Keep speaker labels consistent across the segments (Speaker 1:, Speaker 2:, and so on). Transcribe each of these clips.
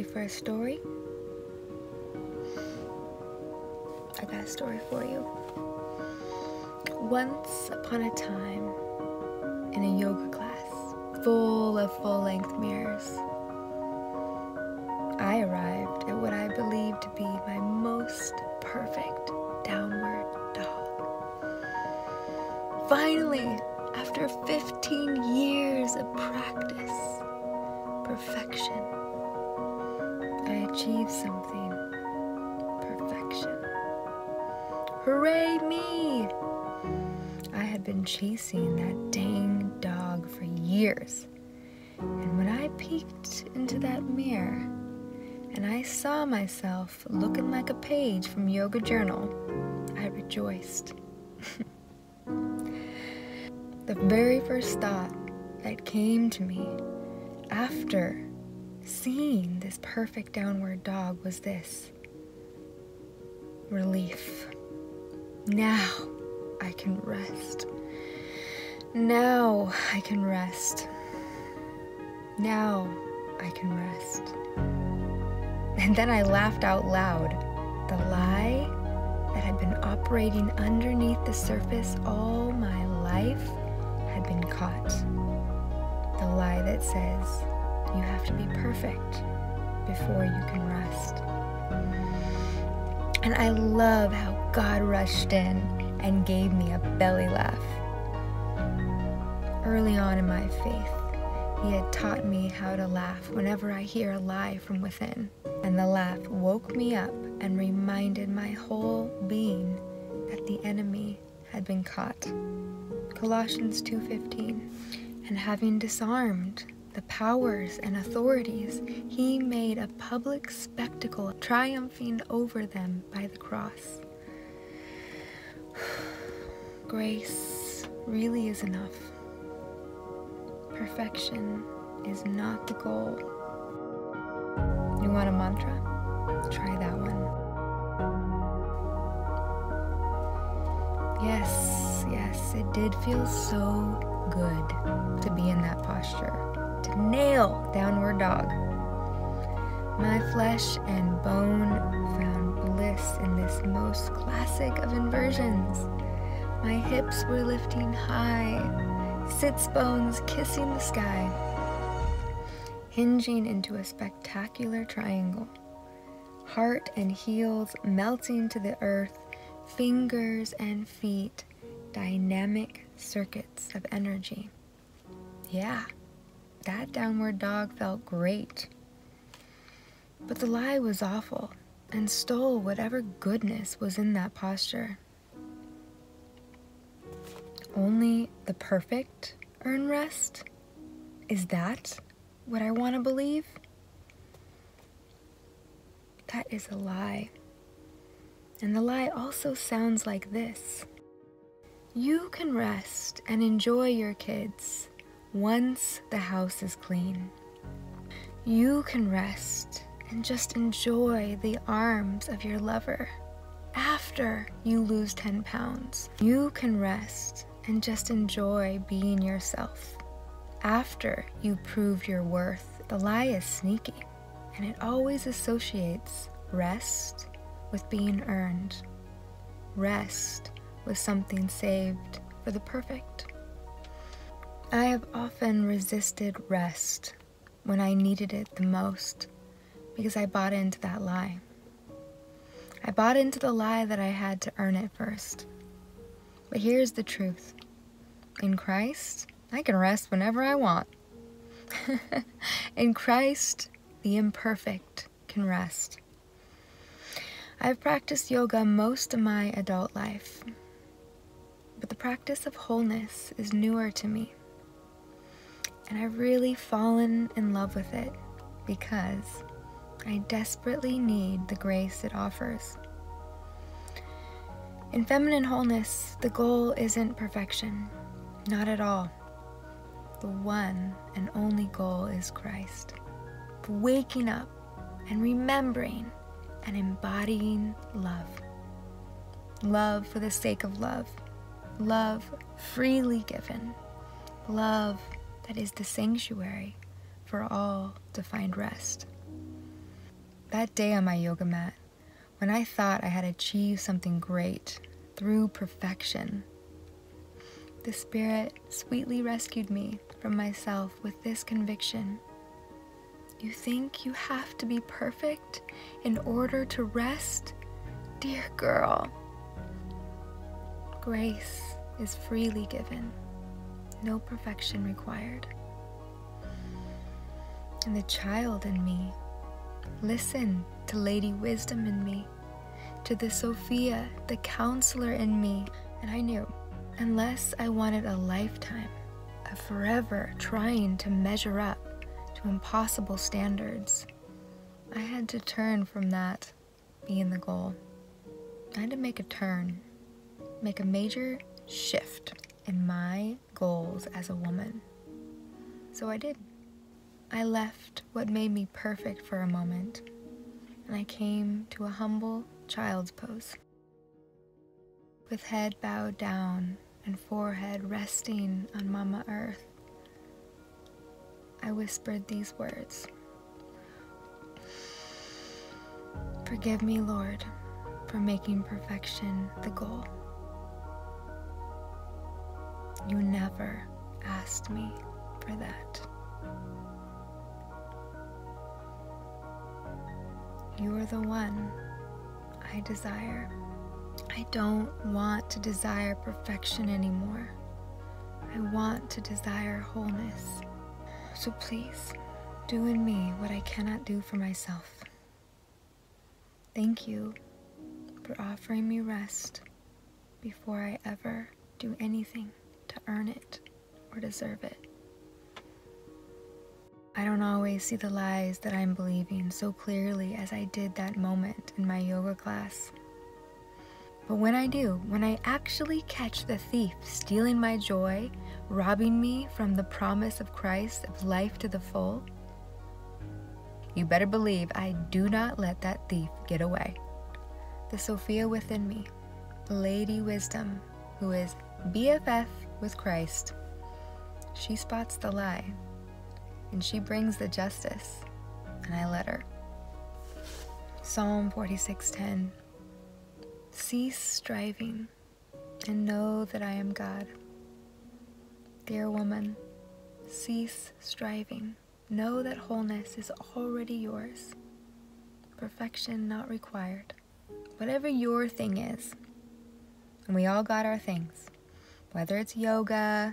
Speaker 1: Ready for a story? I got a story for you. Once upon a time, in a yoga class full of full-length mirrors, I arrived at what I believed to be my most perfect downward dog. Finally, after 15 years of practice, perfection, I achieved something. Perfection. Hooray me! I had been chasing that dang dog for years, and when I peeked into that mirror and I saw myself looking like a page from Yoga Journal, I rejoiced. The very first thought that came to me after seeing this perfect downward dog was this: relief. Now I can rest. Now I can rest. Now I can rest. And then I laughed out loud. The lie that had been operating underneath the surface all my life had been caught. The lie that says you have to be perfect before you can rest. And I love how God rushed in and gave me a belly laugh. Early on in my faith, He had taught me how to laugh whenever I hear a lie from within. And the laugh woke me up and reminded my whole being that the enemy had been caught. Colossians 2:15. And having disarmed the powers and authorities, He made a public spectacle, triumphing over them by the cross. Grace really is enough. Perfection is not the goal. You want a mantra? Try that one. Yes, it did feel so good to be in that posture, to nail downward dog. My flesh and bone found bliss in this most classic of inversions. My hips were lifting high, sits bones kissing the sky, hinging into a spectacular triangle, heart and heels melting to the earth, fingers and feet, dynamic circuits of energy. Yeah, that downward dog felt great. But the lie was awful and stole whatever goodness was in that posture. Only the perfect earn rest? Is that what I want to believe? That is a lie. And the lie also sounds like this: you can rest and enjoy your kids once the house is clean. You can rest and just enjoy the arms of your lover after you lose 10 pounds. You can rest and just enjoy being yourself after you proved your worth. The lie is sneaky, and it always associates rest with being earned, rest with something saved for the perfect. I have often resisted rest when I needed it the most because I bought into that lie. I bought into the lie that I had to earn it first. But here's the truth. In Christ, I can rest whenever I want. In Christ, the imperfect can rest. I've practiced yoga most of my adult life, but the practice of wholeness is newer to me. And I've really fallen in love with it because I desperately need the grace it offers. In feminine wholeness, the goal isn't perfection, not at all. The one and only goal is Christ. Waking up and remembering and embodying love. Love for the sake of love. Love freely given. Love that is the sanctuary for all to find rest. That day on my yoga mat, when I thought I had achieved something great through perfection, the Spirit sweetly rescued me from myself with this conviction. You think you have to be perfect in order to rest? Dear girl, grace is freely given, no perfection required. And the child in me, listen to Lady Wisdom in me, to the Sophia, the counselor in me. And I knew, unless I wanted a lifetime of forever trying to measure up to impossible standards, I had to turn from that being the goal. I had to make a turn, make a major shift in my goals as a woman. So I did. I left what made me perfect for a moment, and I came to a humble child's pose. With head bowed down and forehead resting on Mama Earth, I whispered these words. Forgive me, Lord, for making perfection the goal. You never asked me for that. You are the one I desire. I don't want to desire perfection anymore. I want to desire wholeness. So please, do in me what I cannot do for myself. Thank you for offering me rest before I ever do anything to earn it or deserve it. I don't always see the lies that I'm believing so clearly as I did that moment in my yoga class. But when I do, when I actually catch the thief stealing my joy, robbing me from the promise of Christ of life to the full, you better believe I do not let that thief get away. The Sophia within me, Lady Wisdom, who is BFF with Christ, she spots the lie, and she brings the justice, and I let her. Psalm 46:10. Cease striving and know that I am God. Dear woman, cease striving. Know that wholeness is already yours. Perfection not required. Whatever your thing is, and we all got our things, whether it's yoga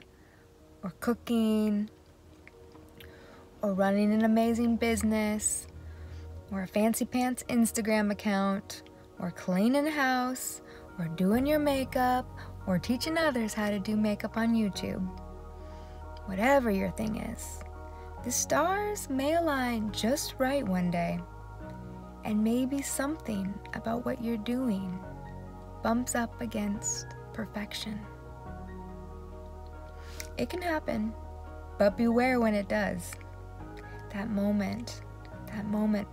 Speaker 1: or cooking or running an amazing business or a fancy pants Instagram account or cleaning a house or doing your makeup or teaching others how to do makeup on YouTube. Whatever your thing is, the stars may align just right one day, and maybe something about what you're doing bumps up against perfection. It can happen, but beware when it does. That moment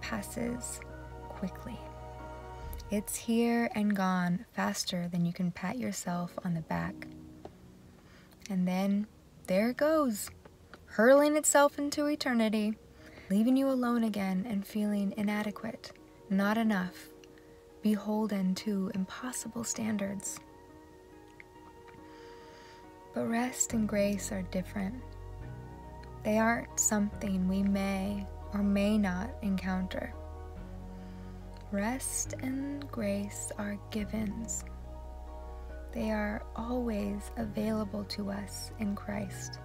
Speaker 1: passes quickly. It's here and gone faster than you can pat yourself on the back. And then there it goes, hurling itself into eternity, leaving you alone again and feeling inadequate, not enough, beholden to impossible standards. But rest and grace are different. They aren't something we may or may not encounter. Rest and grace are givens. They are always available to us in Christ,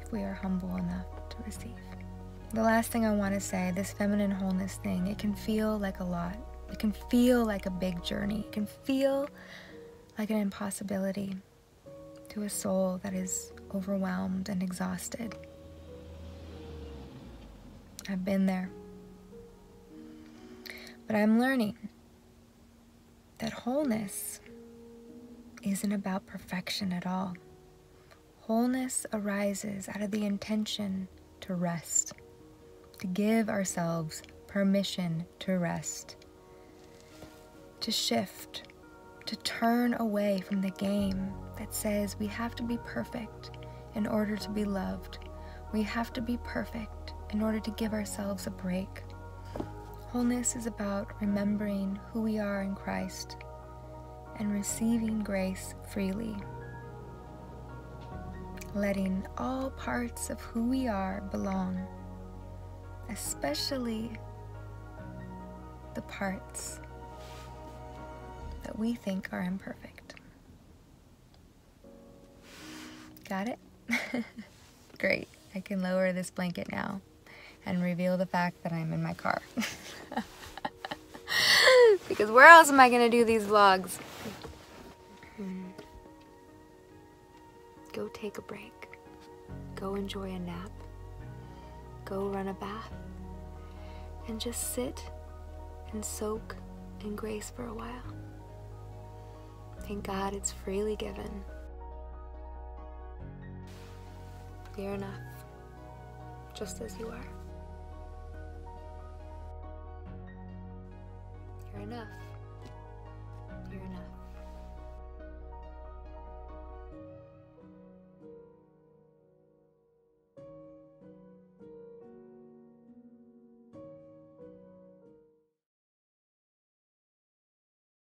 Speaker 1: if we are humble enough to receive. The last thing I want to say, this feminine wholeness thing, it can feel like a lot. It can feel like a big journey. It can feel like an impossibility to a soul that is overwhelmed and exhausted. I've been there. But I'm learning that wholeness isn't about perfection at all. Wholeness arises out of the intention to rest, to give ourselves permission to rest, to shift, to turn away from the game that says we have to be perfect in order to be loved. We have to be perfect in order to give ourselves a break. Wholeness is about remembering who we are in Christ and receiving grace freely. Letting all parts of who we are belong, especially the parts that we think are imperfect. Got it? Great. I can lower this blanket now and reveal the fact that I'm in my car. Because where else am I going to do these vlogs? Go take a break. Go enjoy a nap. Go run a bath. And just sit and soak in grace for a while. Thank God it's freely given. You're enough, just as you are. You're enough. You're enough.